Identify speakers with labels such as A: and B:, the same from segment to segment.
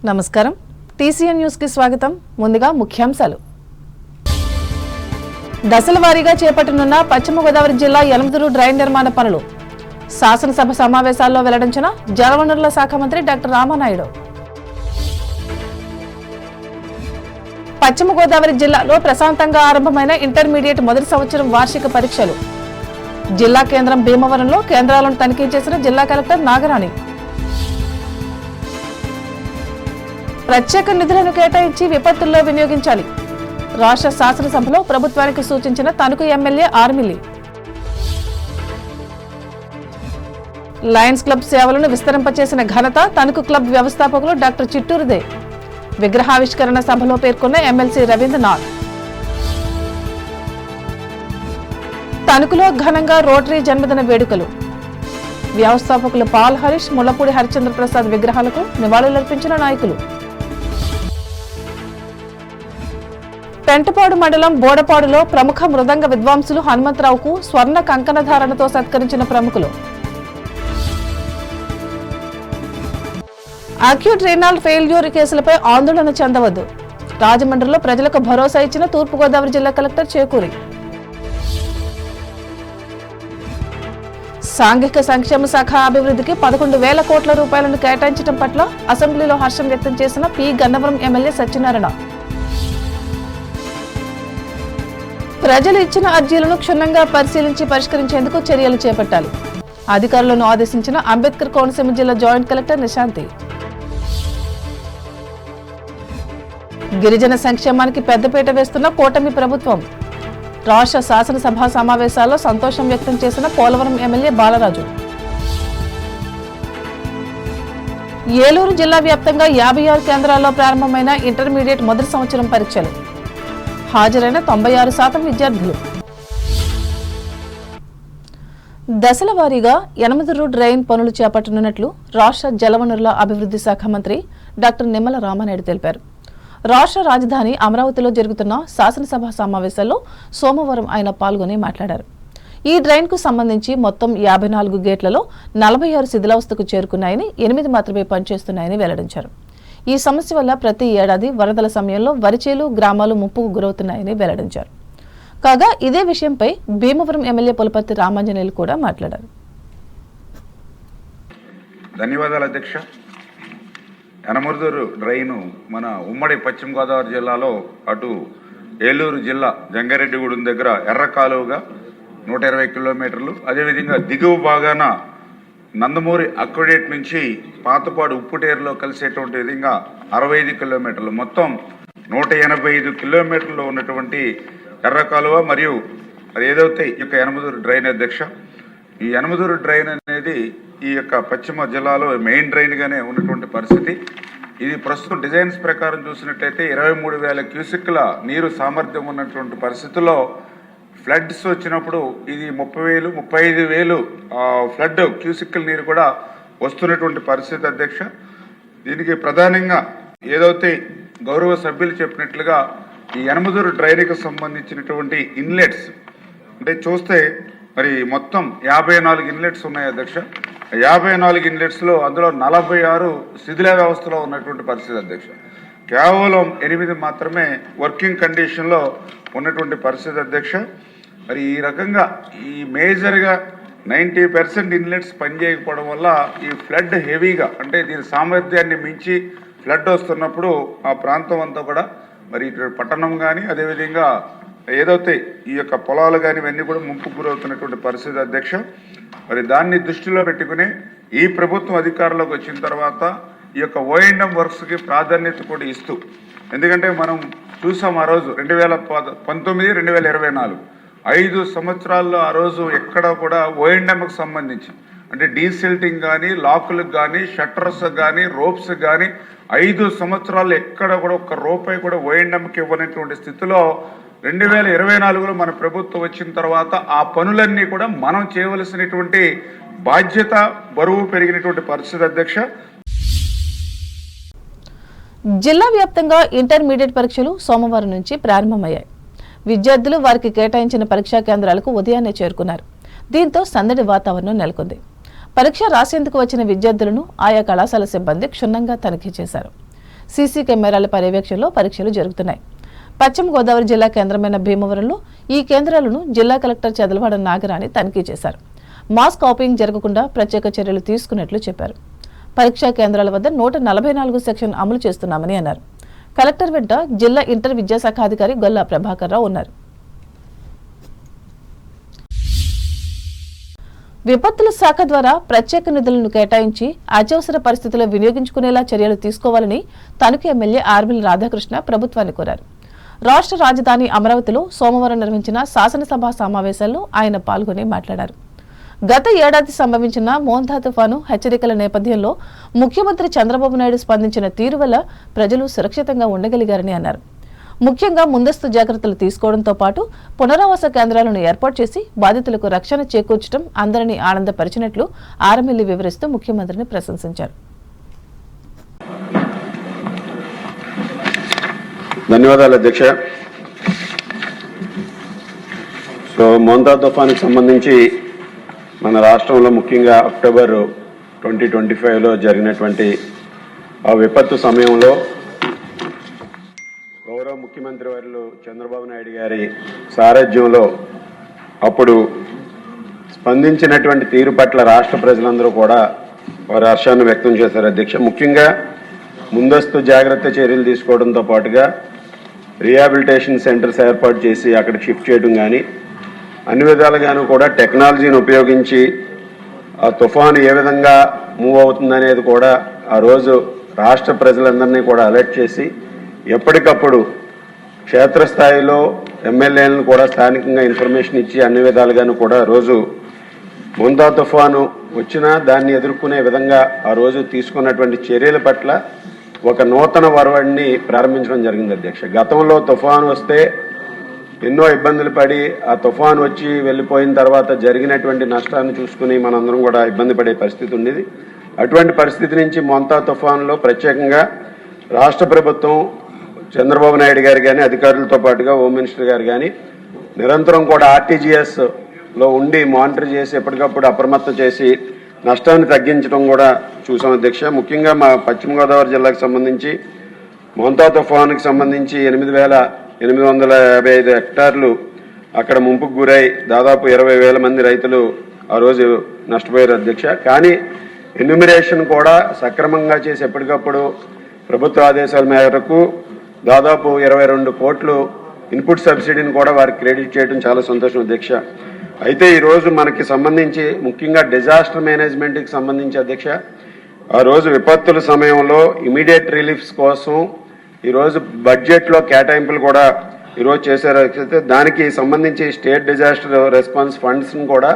A: నమస్కారం TCN news కి స్వాగతం ముందుగా ముఖ్యాంశాలు దశల వారీగా చేపట్టనున్న పశ్చిమ గోదావరి జిల్లా యనమదురు డ్రైన్ నిర్మాణ పనులు శాసనసభ సమావేశాల్లో వెల్లడించిన జలవనరుల శాఖ మంత్రి డాక్టర్ రామానాయుడు పశ్చిమ గోదావరి జిల్లాలో ప్రశాంతంగా ఆరంభమైన ఇంటర్మీడియట్ మొదటి సంవత్సరం వార్షిక పరీక్షలు జిల్లా కేంద్రం భీమవరంలో కేంద్రాలను తనిఖీ చేసిన జిల్లా కలెక్టర్ నాగరాణి ప్రత్యేక నిధులను కేటాయించి విపత్తుల్లో వినియోగించాలి రాష్ట్ర శాసనసభలో ప్రభుత్వానికి సూచించిన Tanuku MLA Arimilli Lions club సేవలను విస్తరింపచేసిన ఘనత తణుకు క్లబ్ వ్యవస్థాపకులు డాక్టర్ చిట్టూరుదే విగ్రహావిష్కరణ సభలో పేర్కొన్న ఎమ్మెల్సీ రవీంద్రనాథ్ తణుకులో ఘనంగా రోటరీ జన్మదిన వేడుకలు వ్యవస్థాపకులు పాల్ హరీష్ ముళ్లపూడి హరిచంద్ర ప్రసాద్ విగ్రహాలకు నివాళులర్పించిన నాయకులు పెంటపాడు మండలం బోడపాడులో ప్రముఖ మృదంగ విద్వాంసులు హనుమంతరావుకు స్వర్ణ కంకణధారణతో సత్కరించిన ప్రముఖులు అక్యూట్ రీనల్ ఫెయిల్యూర్ కేసులపై ఆందోళన చెందవద్దు రాజమండ్రిలో ప్రజలకు భరోసా ఇచ్చిన తూర్పుగోదావరి జిల్లా కలెక్టర్ చేకూరి సాంఘిక సంక్షేమ శాఖ అభివృద్ధికి 11,000 కోట్ల రూపాయలను కేటాయించడం పట్ల అసెంబ్లీలో హర్షం వ్యక్తం చేసిన పి గన్నవరం ఎమ్మెల్యే సత్యనారాయణ ప్రజలు ఇచ్చిన అర్జీలను క్షుణ్ణంగా పరిశీలించి పరిష్కరించేందుకు చర్యలు చేపట్టాలి అధికారులను ఆదేశించిన అంబేద్కర్ కోనసీమ జిల్లా జాయింట్ కలెక్టర్ నిశాంతి గిరిజన సంక్షేమానికి పెద్దపీట వేస్తున్న కూటమి ప్రభుత్వం రాష్ట్ర శాసనసభ సమావేశాల్లో సంతోషం వ్యక్తం చేసిన పోలవరం ఎమ్మెల్యే బాలరాజు ఏలూరు జిల్లా వ్యాప్తంగా 56 కేంద్రాల్లో ప్రారంభమైన ఇంటర్మీడియట్ మొదటి సంవత్సరం పరీక్షలు హాజరైన 96% విద్యార్థులు దశల వారీగా యనమదురు డ్రైన్ పనులు చేపట్టనున్నట్లు రాష్ట్ర జలవనరుల అభివృద్ధి శాఖ మంత్రి డాక్టర్ నిమ్మల రామానాయుడు తెలిపారు రాష్ట్ర రాజధాని అమరావతిలో జరుగుతున్న శాసనసభ సమావేశాల్లో సోమవారం ఆయన పాల్గొని మాట్లాడారు ఈ డ్రైన్ కు సంబంధించి మొత్తం 54 గేట్లలో 46 శిథిలావస్థకు చేరుకున్నాయని 8 మాత్రమే పనిచేస్తున్నాయని వెల్లడించారు ఈ సమస్య వల్ల ప్రతి ఏడాది వరదల సమయంలో వరిచేలు గ్రామాలు ముప్పుకు గురవుతున్నాయని వెల్లడించారు కాగా ఇదే విషయంపై భీమవరం ఎమ్మెల్యే పులపర్తి రామాంజనేయులు కూడా మాట్లాడారు
B: ధన్యవాదాలు అధ్యక్ష. యనమదురు డ్రైను మన ఉమ్మడి పశ్చిమ గోదావరి జిల్లాలో అటు ఏలూరు జిల్లా జంగారెడ్డిగూడెం దగ్గర ఎర్ర కాలువగా 120 కిలోమీటర్లు, అదేవిధంగా దిగువ భాగాన నందమూరి అక్వడేట్ నుంచి పాతపాడు ఉప్పుటేరులో కలిసేటువంటి విధంగా 65 కిలోమీటర్లు, మొత్తం 185 కిలోమీటర్లు ఉన్నటువంటి ఎర్ర కాలువ మరియు అది ఏదైతే ఈ యొక్క యనమదురు డ్రైన్ అధ్యక్ష. ఈ యనమదురు డ్రైన్ అనేది ఈ యొక్క పశ్చిమ జిల్లాలో మెయిన్ డ్రైన్గానే ఉన్నటువంటి పరిస్థితి. ఇది ప్రస్తుతం డిజైన్స్ ప్రకారం చూసినట్లయితే 23,000 క్యూసెక్ల నీరు సామర్థ్యం ఉన్నటువంటి పరిస్థితుల్లో ఫ్లడ్స్ వచ్చినప్పుడు ఇది 30,000, 35,000 ఫ్లడ్ క్యూసెక్ల నీరు కూడా వస్తున్నటువంటి పరిస్థితి అధ్యక్ష. దీనికి ప్రధానంగా ఏదైతే గౌరవ సభ్యులు చెప్పినట్లుగా ఈ యనమదురు డ్రైన్కి సంబంధించినటువంటి ఇన్లెట్స్ అంటే చూస్తే మరి మొత్తం 54 ఇన్లెట్స్ ఉన్నాయి అధ్యక్ష. 54 ఇన్లెట్స్లో అందులో 46 శిథిల వ్యవస్థలో ఉన్నటువంటి పరిస్థితి అధ్యక్ష. కేవలం 8 మాత్రమే వర్కింగ్ కండిషన్లో ఉన్నటువంటి పరిస్థితి అధ్యక్ష. మరి ఈ రకంగా ఈ మేజర్గా 90% ఇన్లెట్స్ పనిచేయకపోవడం వల్ల ఈ ఫ్లడ్ హెవీగా అంటే దీని సామర్థ్యాన్ని మించి ఫ్లడ్ వస్తున్నప్పుడు ఆ ప్రాంతం అంతా కూడా మరి ఇటు పట్టణం కానీ అదేవిధంగా ఏదైతే ఈ యొక్క పొలాలు కానీ ఇవన్నీ కూడా ముంపుకు గురవుతున్నటువంటి పరిస్థితి అధ్యక్ష. మరి దాన్ని దృష్టిలో పెట్టుకుని ఈ ప్రభుత్వం అధికారంలోకి వచ్చిన తర్వాత ఈ యొక్క ఓఎండ్ఎం వర్క్స్కి ప్రాధాన్యత కూడా ఇస్తూ, ఎందుకంటే మనం చూసాం ఆ రోజు 2019, 2024 5 సంవత్సరాల్లో ఆ రోజు ఎక్కడ కూడా ఓఎండ్ఎంకి సంబంధించి అంటే డీసిల్టింగ్ కానీ లాకులకు కానీ షట్టర్స్ కానీ రోప్స్ కానీ 5 సంవత్సరాలు ఎక్కడ కూడా ఒక్క రూపాయి కూడా ఓఎండ్ఎంకి ఇవ్వనటువంటి స్థితిలో 2024లో మన ప్రభుత్వం వచ్చిన తర్వాత ఆ పనులన్నీ కూడా మనం చేయవలసినటువంటి బాధ్యత బరువు పెరిగినటువంటి పరిస్థితి అధ్యక్ష.
A: జిల్లా వ్యాప్తంగా ఇంటర్మీడియట్ పరీక్షలు సోమవారం నుంచి ప్రారంభమయ్యాయి. విద్యార్థులు వారికి కేటాయించిన పరీక్షా కేంద్రాలకు ఉదయాన్నే చేరుకున్నారు. దీంతో సందడి వాతావరణం నెలకొంది. పరీక్ష రాసేందుకు వచ్చిన విద్యార్థులను ఆయా కళాశాల సిబ్బంది క్షుణ్ణంగా తనిఖీ చేశారు. సీసీ కెమెరాల పర్యవేక్షణలో పరీక్షలు జరుగుతున్నాయి. పశ్చిమ గోదావరి జిల్లా కేంద్రమైన భీమవరంలో ఈ కేంద్రాలను జిల్లా కలెక్టర్ చదలవాడ నాగరాణి తనిఖీ చేశారు. మాస్ కాపీయింగ్ జరగకుండా ప్రత్యేక చర్యలు తీసుకున్నట్లు చెప్పారు. పరీక్షా కేంద్రాల వద్ద 144 సెక్షన్ అమలు చేస్తున్నామని అన్నారు. కలెక్టర్ వెంట జిల్లా ఇంటర్ విద్యాశాఖ అధికారి గొల్లా ప్రభాకర్ రావు ఉన్నారు. విపత్తుల శాఖ ద్వారా ప్రత్యేక నిధులను కేటాయించి అత్యవసర పరిస్థితుల్లో వినియోగించుకునేలా చర్యలు తీసుకోవాలని తణుకు ఎమ్మెల్యే ఆర్మిల్ రాధాకృష్ణ ప్రభుత్వాన్ని కోరారు. రాష్ట్ర రాజధాని అమరావతిలో సోమవారం నిర్వహించిన శాసనసభ సమావేశాల్లో ఆయన పాల్గొని మాట్లాడారు. గత ఏడాది సంభవించిన మోంతా తుఫాను హెచ్చరికల నేపథ్యంలో ముఖ్యమంత్రి చంద్రబాబు నాయుడు స్పందించిన తీరు వల్ల ప్రజలు సురక్షితంగా ఉండగలిగారని అన్నారు. ముఖ్యంగా ముందస్తు జాగ్రత్తలు తీసుకోవడంతో పాటు పునరావాస కేంద్రాలను ఏర్పాటు చేసి బాధితులకు రక్షణ చేకూర్చడం అందరినీ ఆనందపరిచినట్లు ఆర్ఎంఎల్ఏ వివరిస్తూ ముఖ్యమంత్రిని ప్రశంసించారు.
C: ధన్యవాదాలు అధ్యక్ష. మోంతా తుఫానుకు సంబంధించి మన రాష్ట్రంలో ముఖ్యంగా అక్టోబర్ 2025లో జరిగినటువంటి ఆ విపత్తు సమయంలో గౌరవ ముఖ్యమంత్రి వర్యులు చంద్రబాబు నాయుడు గారి సారథ్యంలో అప్పుడు స్పందించినటువంటి తీరు పట్ల రాష్ట్ర ప్రజలందరూ కూడా వారి హర్షాన్ని వ్యక్తం చేశారు అధ్యక్ష. ముఖ్యంగా ముందస్తు జాగ్రత్త చర్యలు తీసుకోవడంతో పాటుగా రీహాబిలిటేషన్ సెంటర్స్ ఏర్పాటు చేసి అక్కడ షిఫ్ట్ చేయడం కానీ అన్ని విధాలుగాను కూడా టెక్నాలజీని ఉపయోగించి ఆ తుఫాను ఏ విధంగా మూవ్ అవుతుందనేది కూడా ఆ రోజు రాష్ట్ర ప్రజలందరినీ కూడా అలర్ట్ చేసి ఎప్పటికప్పుడు క్షేత్రస్థాయిలో ఎమ్మెల్యేలను కూడా స్థానికంగా ఇన్ఫర్మేషన్ ఇచ్చి అన్ని విధాలుగాను కూడా రోజు మోంతా తుఫాను వచ్చినా దాన్ని ఎదుర్కొనే విధంగా ఆ రోజు తీసుకున్నటువంటి చర్యల పట్ల ఒక నూతన వరవడిని ప్రారంభించడం జరిగింది అధ్యక్ష. గతంలో తుఫాను వస్తే ఎన్నో ఇబ్బందులు పడి ఆ తుఫాను వచ్చి వెళ్ళిపోయిన తర్వాత జరిగినటువంటి నష్టాన్ని చూసుకుని మనందరం కూడా ఇబ్బంది పడే పరిస్థితి ఉండేది. అటువంటి పరిస్థితి నుంచి మోంతా తుఫానులో ప్రత్యేకంగా రాష్ట్ర ప్రభుత్వం చంద్రబాబు నాయుడు గారు కానీ అధికారులతో పాటుగా హోమ్ మినిస్టర్ గారు కానీ నిరంతరం కూడా RTGSలో ఉండి మానిటర్ చేసి ఎప్పటికప్పుడు అప్రమత్తం చేసి నష్టాన్ని తగ్గించడం కూడా చూసాం అధ్యక్ష. ముఖ్యంగా మా పశ్చిమ గోదావరి జిల్లాకు సంబంధించి మోంతా తుఫానుకి సంబంధించి 8,855 హెక్టార్లు అక్కడ ముంపుకు గురై దాదాపు 20,000 మంది రైతులు ఆ రోజు నష్టపోయారు అధ్యక్ష. కానీ ఎన్యూమిరేషన్ కూడా సక్రమంగా చేసి ఎప్పటికప్పుడు ప్రభుత్వ ఆదేశాల మేరకు దాదాపు 22 కోట్లు ఇన్పుట్ సబ్సిడీని కూడా వారికి క్రెడిట్ చేయడం చాలా సంతోషం అధ్యక్ష. అయితే ఈరోజు మనకి సంబంధించి ముఖ్యంగా డిజాస్టర్ మేనేజ్మెంట్కి సంబంధించి అధ్యక్ష ఆ రోజు విపత్తుల సమయంలో ఇమీడియట్ రిలీఫ్స్ కోసం ఈరోజు బడ్జెట్లో కేటాయింపులు కూడా ఈరోజు చేశారు. దానికి సంబంధించి స్టేట్ డిజాస్టర్ రెస్పాన్స్ ఫండ్స్ని కూడా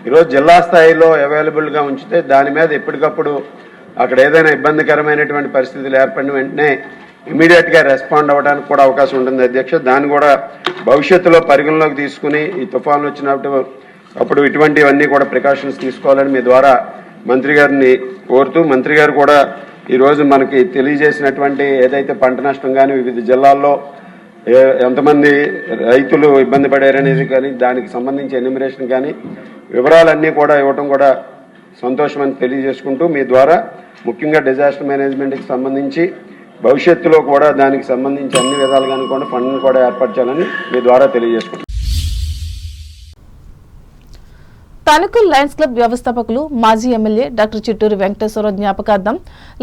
C: ఈరోజు జిల్లా స్థాయిలో అవైలబుల్గా ఉంచితే దాని మీద ఎప్పటికప్పుడు అక్కడ ఏదైనా ఇబ్బందికరమైనటువంటి పరిస్థితులు ఏర్పడిన వెంటనే ఇమీడియట్గా రెస్పాండ్ అవ్వడానికి కూడా అవకాశం ఉంటుంది అధ్యక్ష. దాన్ని కూడా భవిష్యత్తులో పరిగణలోకి తీసుకుని ఈ తుఫాన్లు వచ్చినప్పుడు అప్పుడు ఇటువంటివన్నీ కూడా ప్రికాషన్స్ తీసుకోవాలని మీ ద్వారా మంత్రి గారిని కోరుతూ మంత్రి గారు కూడా ఈరోజు మనకి తెలియజేసినటువంటి ఏదైతే పంట నష్టం కానీ వివిధ జిల్లాల్లో ఎంతమంది రైతులు ఇబ్బంది పడారనేది కానీ దానికి సంబంధించి ఎన్యూమరేషన్ కానీ వివరాలన్నీ కూడా ఇవ్వటం కూడా సంతోషమని తెలియజేసుకుంటూ మీ ద్వారా ముఖ్యంగా డిజాస్టర్ మేనేజ్మెంట్కి సంబంధించి భవిష్యత్తులో కూడా దానికి సంబంధించి అన్ని విధాలుగాను కూడా ఫండ్ని కూడా ఏర్పాటు చేయాలని మీ ద్వారా తెలియజేసుకుంటాం.
A: తణుకు లయన్స్ క్లబ్ వ్యవస్థాపకులు మాజీ ఎమ్మెల్యే డాక్టర్ చిట్టూరి వెంకటేశ్వరరావు జ్ఞాపకార్థం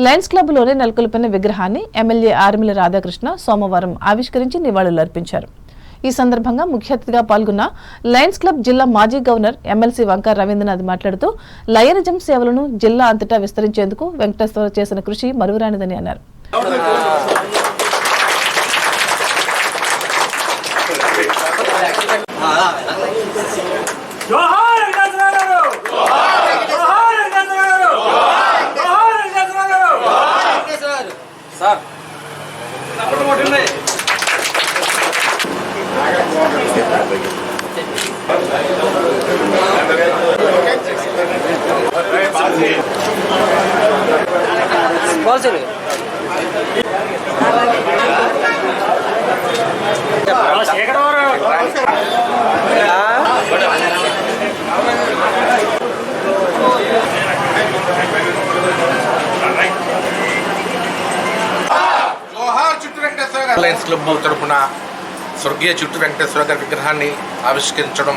A: లయన్స్ క్లబ్లోనే నెలకొల్పిన విగ్రహాన్ని ఎమ్మెల్యే ఆర్మిల రాధాకృష్ణ సోమవారం ఆవిష్కరించి నివాళులర్పించారు. ఈ సందర్భంగా ముఖ్య అతిథిగా పాల్గొన్న లయన్స్ క్లబ్ జిల్లా మాజీ గవర్నర్ ఎమ్మెల్సీ వంక రవీంద్రనాథ్ మాట్లాడుతూ లయనిజం సేవలను జిల్లా అంతటా విస్తరించేందుకు వెంకటేశ్వరరావు చేసిన కృషి మరువరానిదని అన్నారు.
D: లయన్స్ క్లబ్ తరపున స్వర్గీయ చుట్టూ వెంకటేశ్వర గారి విగ్రహాన్ని ఆవిష్కరించడం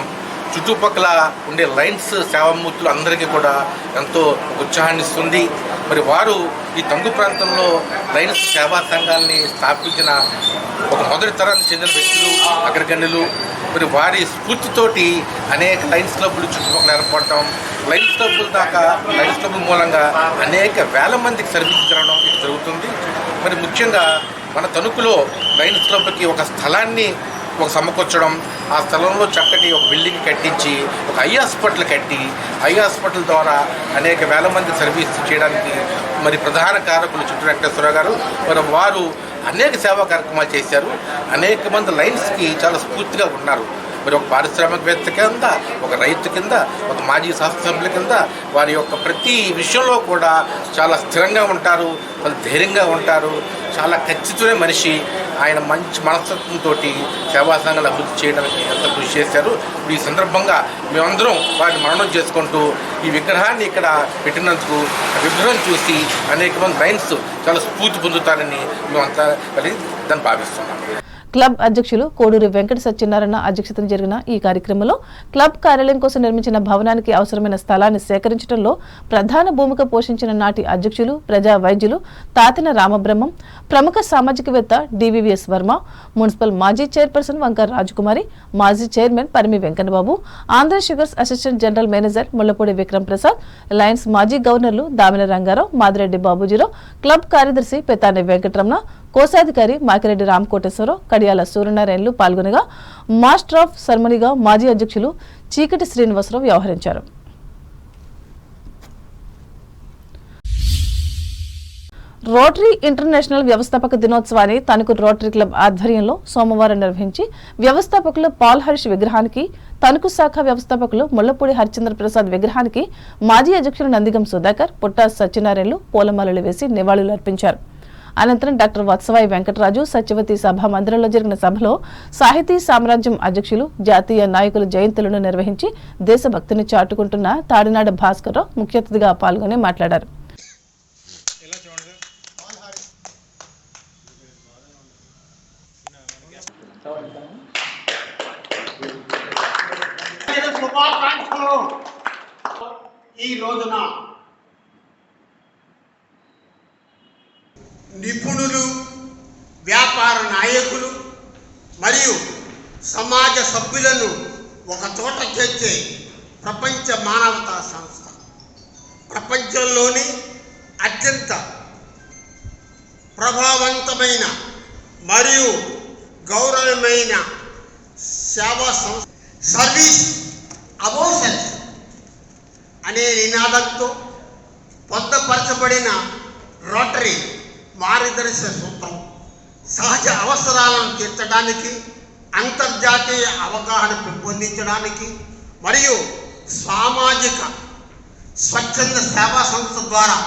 D: చుట్టుపక్కల ఉండే లయన్స్ సేవామూర్తులు అందరికీ కూడా ఎంతో ఉత్సాహాన్ని ఇస్తుంది. మరి వారు ఈ తంగు ప్రాంతంలో లయన్స్ సేవా సంఘాలని స్థాపించిన ఒక మొదటి తరానికి చెందిన వ్యక్తులు, అగ్రగణ్యులు. మరి వారి స్ఫూర్తితోటి అనేక లయన్స్ క్లబ్లు చుట్టుపక్కల ఏర్పడటం, లయన్స్ క్లబ్ల దాకా లయన్స్ క్లబ్ మూలంగా అనేక వేల మందికి సర్వీస్ జరగడం ఇది జరుగుతుంది. మరి ముఖ్యంగా మన తణుకులో లయన్స్ క్లబ్కి ఒక స్థలాన్ని సమకూర్చడం, ఆ స్థలంలో చక్కటి ఒక బిల్డింగ్ కట్టించి ఒక ఐ హాస్పిటల్ కట్టి ఐ హాస్పిటల్ ద్వారా అనేక వేల మంది సర్వీస్ చేయడానికి మరి ప్రధాన కారకులు చుట్టూ వెంకటేశ్వర గారు. మరి వారు అనేక సేవా కార్యక్రమాలు చేశారు. అనేక మంది లయన్స్కి చాలా స్ఫూర్తిగా ఉన్నారు. మరి ఒక పారిశ్రామికవేత్త కింద, ఒక రైతు కింద, ఒక మాజీ శాసనసభ్యుల కింద వారి యొక్క ప్రతి విషయంలో కూడా చాలా స్థిరంగా ఉంటారు, చాలా ధైర్యంగా ఉంటారు. చాలా ఖచ్చితమైన మనిషి. ఆయన మంచి మనస్తత్వంతో సేవా సంఘాలు అభివృద్ధి చేయడానికి ఎంతో కృషి చేశారు. ఈ సందర్భంగా మేమందరం వారిని మననం చేసుకుంటూ ఈ విగ్రహాన్ని ఇక్కడ పెట్టినందుకు విగ్రహం చూసి అనేక మంది లయన్స్ చాలా స్ఫూర్తి పొందుతారని మేమంతా దాన్ని భావిస్తున్నాం.
A: క్లబ్ అధ్యక్షులు కోడూరి వెంకట సత్యనారాయణ అధ్యక్షతన జరిగిన ఈ కార్యక్రమంలో క్లబ్ కార్యాలయం కోసం నిర్మించిన భవనానికి అవసరమైన స్థలాన్ని సేకరించడంలో ప్రధాన భూమిక పోషించిన నాటి అధ్యక్షులు, ప్రజా వైద్యులు తాతిన రామబ్రహ్మం, ప్రముఖ సామాజికవేత్త డివివిఎస్ వర్మ, మున్సిపల్ మాజీ చైర్పర్సన్ వంకర రాజకుమారి, మాజీ chairman Parimi Venkanna Babu, Andhra sugars assistant general manager Mullapudi Vikram Prasad, Lions మాజీ గవర్నర్లు దామిన రంగారావు, మాదిరెడ్డి బాబుజీరావు, క్లబ్ కార్యదర్శి పెతాని వెంకటరమణ, కోశాధికారి మాకిరెడ్డి రామకోటేశ్వరరావు, కడియాల సూర్యనారాయణలు పాల్గొనగా మాస్టర్ ఆఫ్ సెరమనీగా మాజీ అధ్యక్షులు చీకటి శ్రీనివాసరావు వ్యవహరించారు. రోటరీ ఇంటర్నేషనల్ వ్యవస్థాపక దినోత్సవాన్ని తణుకు రోటరీ క్లబ్ ఆధ్వర్యంలో సోమవారం నిర్వహించి వ్యవస్థాపకులు పాల్ హరీష్ విగ్రహానికి, తణుకు శాఖ వ్యవస్థాపకులు ముళ్లపూడి హరిచంద్ర ప్రసాద్ విగ్రహానికి మాజీ అధ్యక్షులు నందిగం సుధాకర్, పుట్టా సత్యనారాయణలు పూలమాలలు వేసి నివాళులు అర్పించారు. అనంతరం డాక్టర్ వత్సవాయి వెంకటరాజు సత్యవతి సభా మందిరంలో జరిగిన సభలో సాహితీ సామ్రాజ్యం అధ్యక్షులు, జాతీయ నాయకుల జయంతులను నిర్వహించి దేశభక్తిని చాటుకుంటున్న తాడినాడ భాస్కర్రావు ముఖ్య అతిథిగా పాల్గొని మాట్లాడారు.
E: ఈ రోజున నిపుణులు, వ్యాపార నాయకులు మరియు సమాజ సభ్యులను ఒక చోట చేర్చే ప్రపంచ మానవతా సంస్థ. ప్రపంచంలోని అత్యంత ప్రభావవంతమైన మరియు గౌరవమైన సేవా సంస్థ. సర్వీస్ అబోషన్స్ అనే నినాదంతో పొందపరచబడిన రోటరీ మార్గదర్శక సూత్రం సహజ అవసరాలను తీర్చడానికి, అంతర్జాతీయ అవగాహన పెంపొందించడానికి మరియు సామాజిక స్వచ్ఛంద సేవా సంస్థ ద్వారా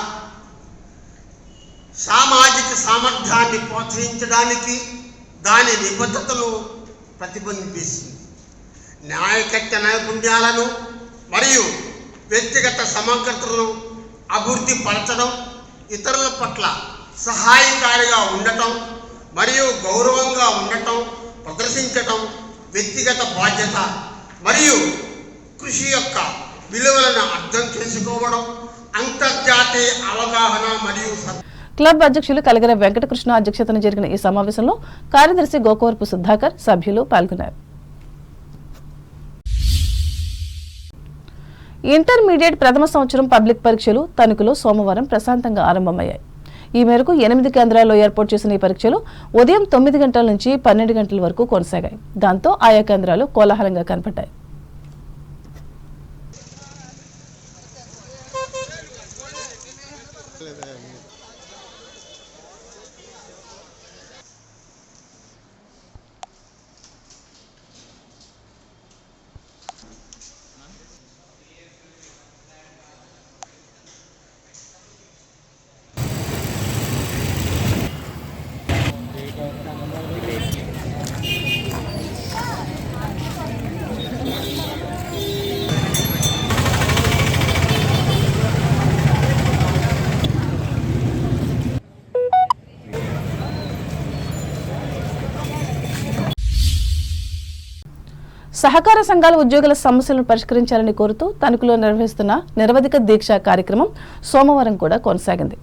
E: సామాజిక సామర్థ్యాన్ని ప్రోత్సహించడానికి దాని నిబద్ధతను ప్రతిబింబిస్తుంది. నాయకత్వ నైపుణ్యాలను మరియు వ్యక్తిగత సమగ్రతను అభివృద్ధి పరచడం, ఇతరుల పట్ల సహాయకారిగా ఉండటం మరియు గౌరవంగా ఉండటం ప్రదర్శించటం, వ్యక్తిగత బాధ్యత మరియు కృషి యొక్క విలువలను అర్థం చేసుకోవడం, అంతర్జాతీయ అవగాహన మరియు
A: క్లబ్ అధ్యక్షులు కలగర వెంకటకృష్ణ అధ్యక్షతన జరిగిన ఈ సమావేశంలో కార్యదర్శి గోకవరపు సుధాకర్, సభ్యులు పాల్గొన్నారు. ఇంటర్మీడియట్ ప్రథమ సంవత్సరం పబ్లిక్ పరీక్షలు తణుకులో సోమవారం ప్రశాంతంగా ఆరంభమయ్యాయి. ఈ మేరకు 8 కేంద్రాల్లో ఏర్పాటు చేసిన ఈ పరీక్షలు ఉదయం 9 గంటల నుంచి 12 గంటల వరకు కొనసాగాయి. దాంతో ఆయా కేంద్రాలు కోలాహలంగా కనపడ్డాయి. సహకార సంఘాల ఉద్యోగుల సమస్యలను పరిష్కరించాలని కోరుతూ తణుకులో నిర్వహిస్తున్న నిరవధిక దీక్ష కార్యక్రమం సోమవారం కూడా కొనసాగింది.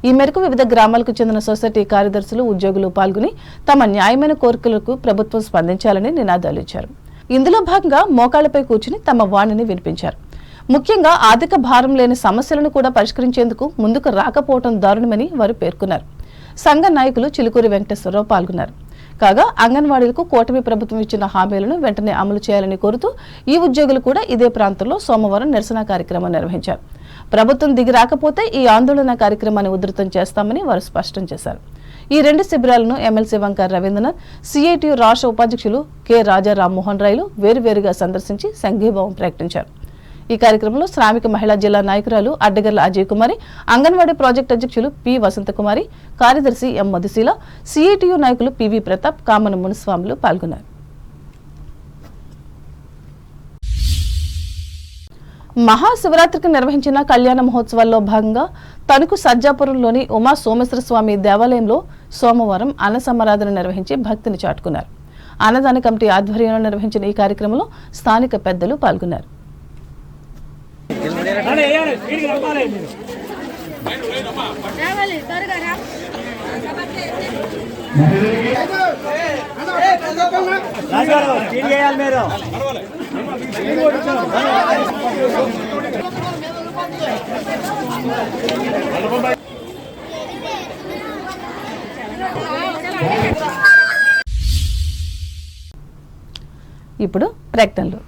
A: ఈ మేరకు వివిధ గ్రామాలకు చెందిన సొసైటీ కార్యదర్శులు, ఉద్యోగులు పాల్గొని తమ న్యాయమైన కోరికలకు ప్రభుత్వం స్పందించాలని నినాదాలు ఇచ్చారు. ఇందులో భాగంగా మోకాళ్లపై కూర్చుని తమ వాణిని వినిపించారు. ముఖ్యంగా ఆర్థిక భారం లేని సమస్యలను కూడా పరిష్కరించేందుకు ముందుకు రాకపోవడం దారుణమని వారు పేర్కొన్నారు. సంఘ నాయకులు చిలుకూరి వెంకటేశ్వరరావు పాల్గొన్నారు. కాగా అంగన్వాడీలకు కూటమి ప్రభుత్వం ఇచ్చిన హామీలను వెంటనే అమలు చేయాలని కోరుతూ ఈ ఉద్యోగులు కూడా ఇదే ప్రాంతంలో సోమవారం నిరసన కార్యక్రమం నిర్వహించారు. ప్రభుత్వం దిగి రాకపోతే ఈ ఆందోళన కార్యక్రమాన్ని ఉధృతం చేస్తామని వారు స్పష్టం చేశారు. ఈ 2 శిబిరాలను ఎమ్మెల్సీ వంకార్ రవీంద్రనాథ్, సిఐటియు రాష్ట్ర ఉపాధ్యక్షులు కె రాజా రామ్మోహన్ రాయలు వేరువేరుగా సందర్శించి సంఘీభావం ప్రకటించారు. ఈ కార్యక్రమంలో శ్రామిక మహిళా జిల్లా నాయకురాలు అడ్డగర్ల అజయ్ కుమారి, అంగన్వాడీ ప్రాజెక్టు అధ్యక్షులు పి వసంతకుమారి, కార్యదర్శి ఎం మధుశీల, సిఐటియు నాయకులు పివి ప్రతాప్, కామన మునిస్వాములు పాల్గొన్నారు. మహాశివరాత్రికి నిర్వహించిన కళ్యాణ మహోత్సవాల్లో భాగంగా తణుకు సజ్జాపురంలోని ఉమా సోమేశ్వర స్వామి దేవాలయంలో సోమవారం అన్న సమారాధన నిర్వహించి భక్తిని చాటుకున్నారు. అన్నదాన కమిటీ ఆధ్వర్యంలో నిర్వహించిన ఈ కార్యక్రమంలో స్థానిక పెద్దలు పాల్గొన్నారు. ఇప్పుడు ప్రకటనలు.